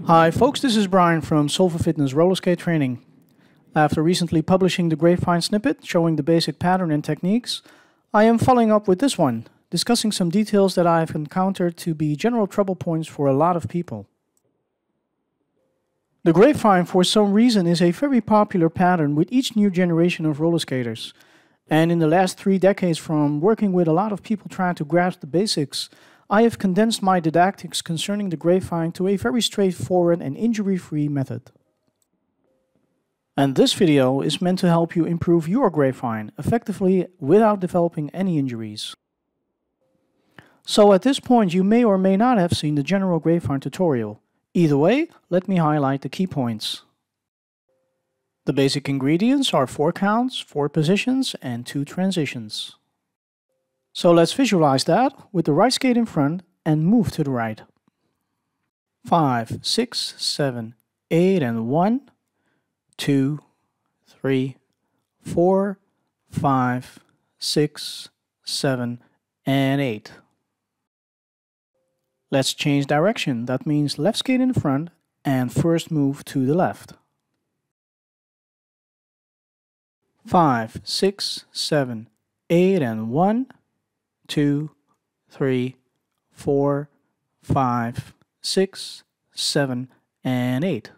Hi folks, this is Brian from Soulful Fitness Roller Skate Training. After recently publishing the Grapevine snippet showing the basic pattern and techniques, I am following up with this one, discussing some details that I have encountered to be general trouble points for a lot of people. The Grapevine, for some reason, is a very popular pattern with each new generation of roller skaters. And in the last 3 decades, from working with a lot of people trying to grasp the basics, I have condensed my didactics concerning the Grapevine to a very straightforward and injury-free method. And this video is meant to help you improve your Grapevine effectively without developing any injuries. So at this point you may or may not have seen the general Grapevine tutorial. Either way, let me highlight the key points. The basic ingredients are 4 counts, 4 positions and 2 transitions. So let's visualize that with the right skate in front and move to the right. 5, 6, 7, 8 and 1, 2, 3, 4, 5, 6, 7 and 8. Let's change direction. That means left skate in front and first move to the left. 5, 6, 7, 8 and 1, 2, 3, 4, 5, 6, 7 and 8.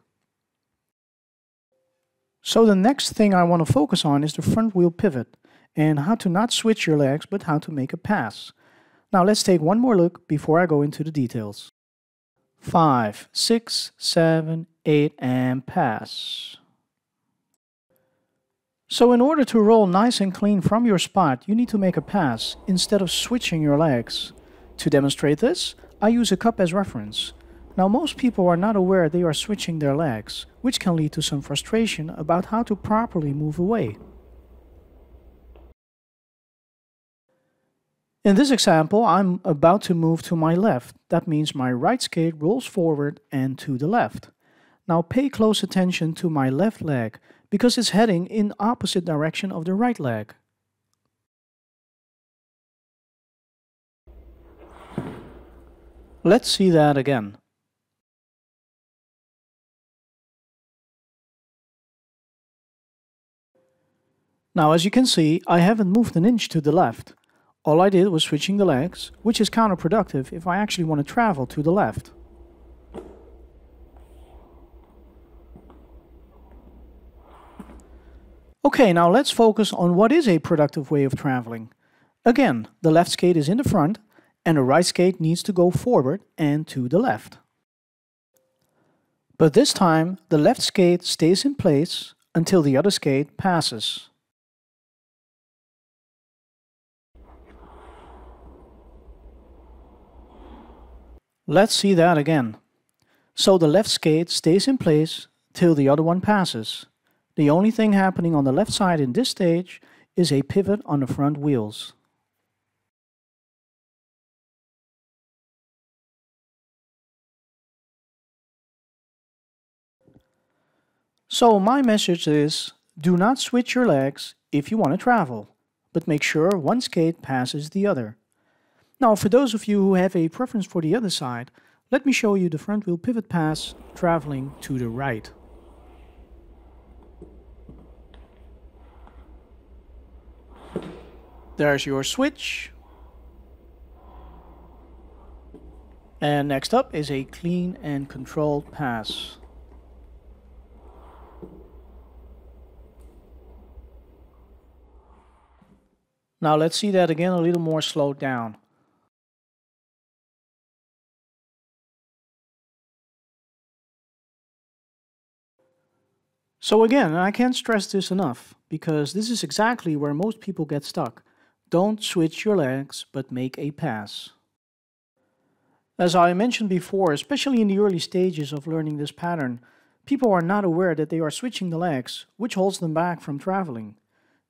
So the next thing I want to focus on is the front wheel pivot and how to not switch your legs but how to make a pass. Now let's take one more look before I go into the details. 5, 6, 7, 8 and pass. So in order to roll nice and clean from your spot, you need to make a pass instead of switching your legs. To demonstrate this, I use a cup as reference. Now most people are not aware they are switching their legs, which can lead to some frustration about how to properly move away. In this example, I'm about to move to my left. That means my right skate rolls forward and to the left. Now pay close attention to my left leg, because it's heading in opposite direction of the right leg. Let's see that again. Now as you can see, I haven't moved an inch to the left. All I did was switching the legs, which is counterproductive if I actually want to travel to the left. Okay, now let's focus on what is a productive way of traveling. Again, the left skate is in the front and the right skate needs to go forward and to the left. But this time, the left skate stays in place until the other skate passes. Let's see that again. So the left skate stays in place till the other one passes. The only thing happening on the left side in this stage is a pivot on the front wheels. So my message is, do not switch your legs if you want to travel, but make sure one skate passes the other. Now for those of you who have a preference for the other side, let me show you the front wheel pivot pass traveling to the right. There's your switch. And next up is a clean and controlled pass. Now let's see that again a little more slowed down. So again, I can't stress this enough, because this is exactly where most people get stuck. Don't switch your legs, but make a pass. As I mentioned before, especially in the early stages of learning this pattern, people are not aware that they are switching the legs, which holds them back from traveling.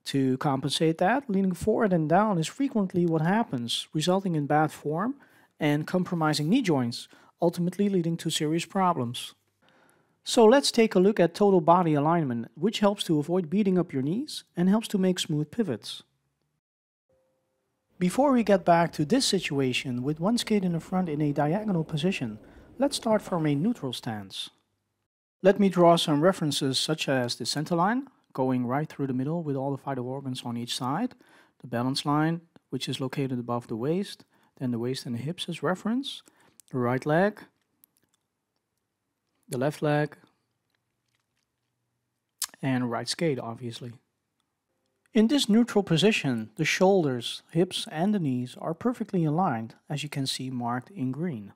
To compensate that, leaning forward and down is frequently what happens, resulting in bad form and compromising knee joints, ultimately leading to serious problems. So let's take a look at total body alignment, which helps to avoid beating up your knees and helps to make smooth pivots. Before we get back to this situation with one skate in the front in a diagonal position, Let's start from a neutral stance. Let me draw some references such as the center line, going right through the middle with all the vital organs on each side, the balance line, which is located above the waist, then the waist and the hips as reference, the right leg, the left leg, and right skate, obviously. In this neutral position, the shoulders, hips, and the knees are perfectly aligned, as you can see marked in green.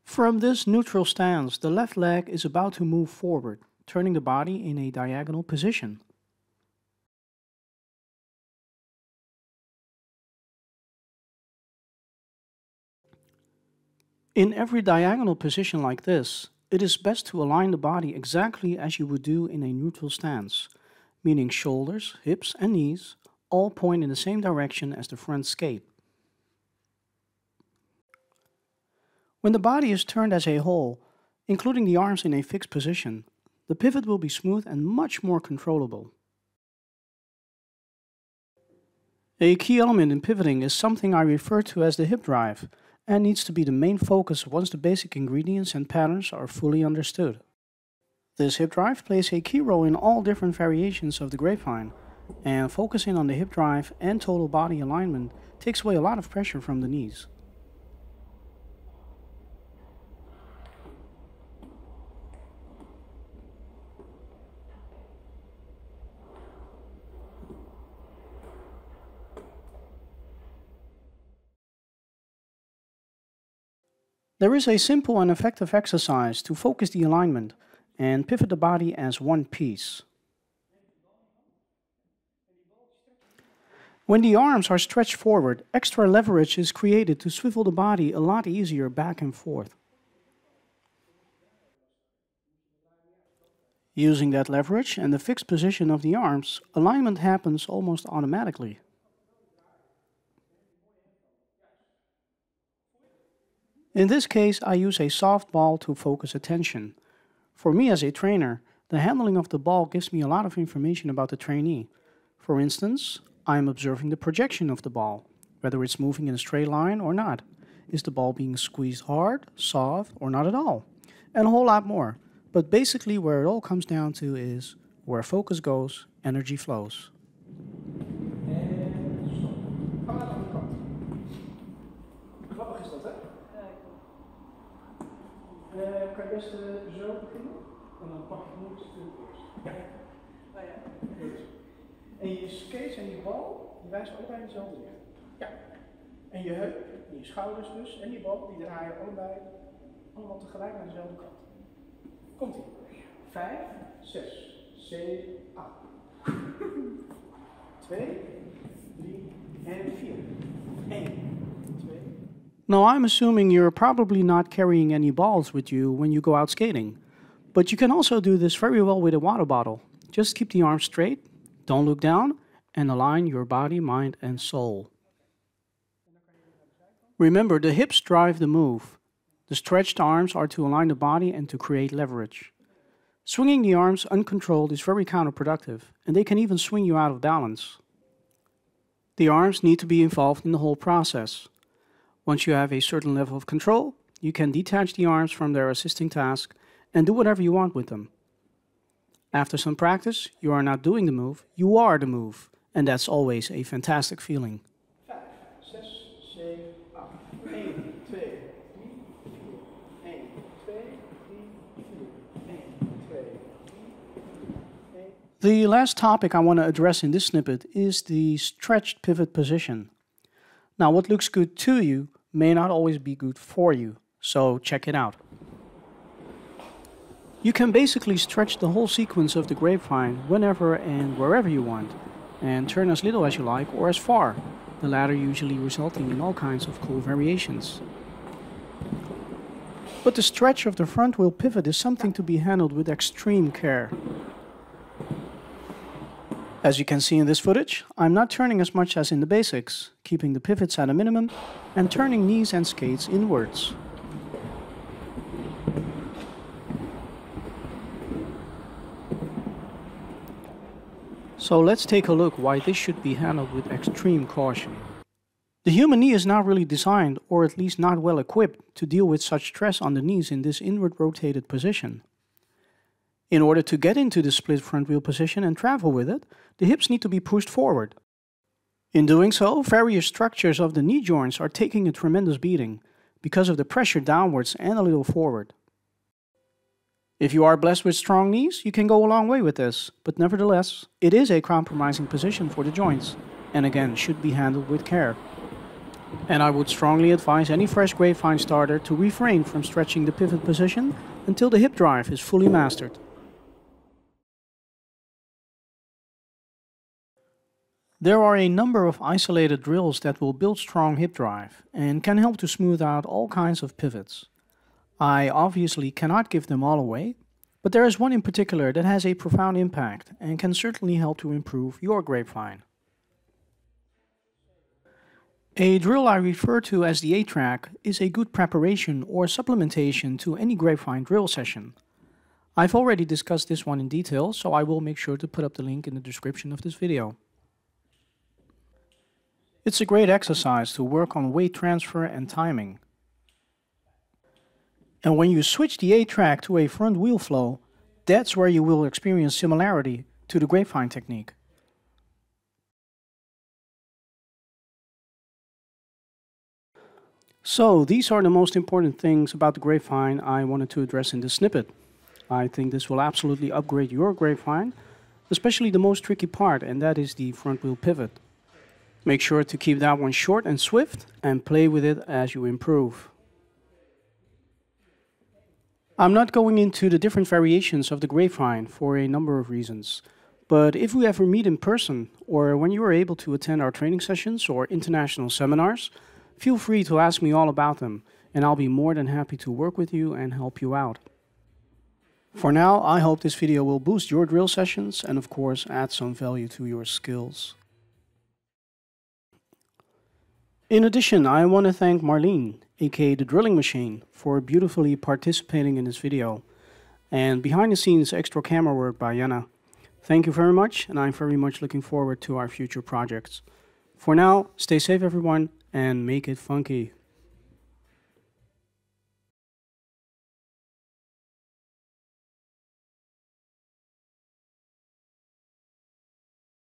From this neutral stance, the left leg is about to move forward, turning the body in a diagonal position. In every diagonal position like this, it is best to align the body exactly as you would do in a neutral stance, meaning shoulders, hips, and knees all point in the same direction as the front skate. When the body is turned as a whole, including the arms in a fixed position, the pivot will be smooth and much more controllable. A key element in pivoting is something I refer to as the hip drive, and needs to be the main focus once the basic ingredients and patterns are fully understood. This hip drive plays a key role in all different variations of the Grapevine, and focusing on the hip drive and total body alignment takes away a lot of pressure from the knees. There is a simple and effective exercise to focus the alignment and pivot the body as one piece. When the arms are stretched forward, extra leverage is created to swivel the body a lot easier back and forth. Using that leverage and the fixed position of the arms, alignment happens almost automatically. In this case, I use a soft ball to focus attention. For me as a trainer, the handling of the ball gives me a lot of information about the trainee. For instance, I am observing the projection of the ball, whether it's moving in a straight line or not. Is the ball being squeezed hard, soft, or not at all? And a whole lot more. But basically where it all comes down to is, where focus goes, energy flows. Kan je best zo beginnen? En dan pak je nu het stuk eerst. Ja. Nou ja. Goed. En je skate en je bal, die wijzen allebei in dezelfde richting. Ja. En je heup, en je schouders dus, en die bal, die draaien allemaal tegelijk naar dezelfde kant. Komt ie. 5, 6, 7, 8. 2, 3 en 4. 1. Now I'm assuming you're probably not carrying any balls with you when you go out skating, but you can also do this very well with a water bottle. Just keep the arms straight, don't look down, and align your body, mind, and soul. Remember, the hips drive the move. The stretched arms are to align the body and to create leverage. Swinging the arms uncontrolled is very counterproductive, and they can even swing you out of balance. The arms need to be involved in the whole process. Once you have a certain level of control, you can detach the arms from their assisting task and do whatever you want with them. After some practice, you are not doing the move, you are the move, and that's always a fantastic feeling. 5, 6, 7, 8. 1, 2, 3, 4. 1, 2, 3, 4. 1, 2, 3, 4. The last topic I want to address in this snippet is the stretched pivot position. Now, what looks good to you may not always be good for you, so check it out. You can basically stretch the whole sequence of the Grapevine whenever and wherever you want, and turn as little as you like or as far, the latter usually resulting in all kinds of cool variations. But the stretch of the front wheel pivot is something to be handled with extreme care. As you can see in this footage, I'm not turning as much as in the basics, keeping the pivots at a minimum and turning knees and skates inwards. So let's take a look why this should be handled with extreme caution. The human knee is not really designed, or at least not well equipped, to deal with such stress on the knees in this inward rotated position. In order to get into the split front wheel position and travel with it, the hips need to be pushed forward. In doing so, various structures of the knee joints are taking a tremendous beating because of the pressure downwards and a little forward. If you are blessed with strong knees, you can go a long way with this, but nevertheless, it is a compromising position for the joints, and again should be handled with care. And I would strongly advise any fresh Grapevine starter to refrain from stretching the pivot position until the hip drive is fully mastered. There are a number of isolated drills that will build strong hip drive and can help to smooth out all kinds of pivots. I obviously cannot give them all away, but there is one in particular that has a profound impact and can certainly help to improve your Grapevine. A drill I refer to as the 8-track is a good preparation or supplementation to any Grapevine drill session. I've already discussed this one in detail, so I will make sure to put up the link in the description of this video. It's a great exercise to work on weight transfer and timing. And when you switch the 8-track to a front wheel flow, that's where you will experience similarity to the Grapevine technique. So these are the most important things about the Grapevine I wanted to address in this snippet. I think this will absolutely upgrade your Grapevine, especially the most tricky part, and that is the front wheel pivot. Make sure to keep that one short and swift and play with it as you improve. I'm not going into the different variations of the Grapevine for a number of reasons, but if we ever meet in person or when you are able to attend our training sessions or international seminars, feel free to ask me all about them, and I'll be more than happy to work with you and help you out. For now, I hope this video will boost your drill sessions and of course add some value to your skills. In addition, I want to thank Marlene, aka The Drilling Machine, for beautifully participating in this video, and behind the scenes extra camera work by Jenna. Thank you very much, and I'm very much looking forward to our future projects. For now, stay safe everyone, and make it funky.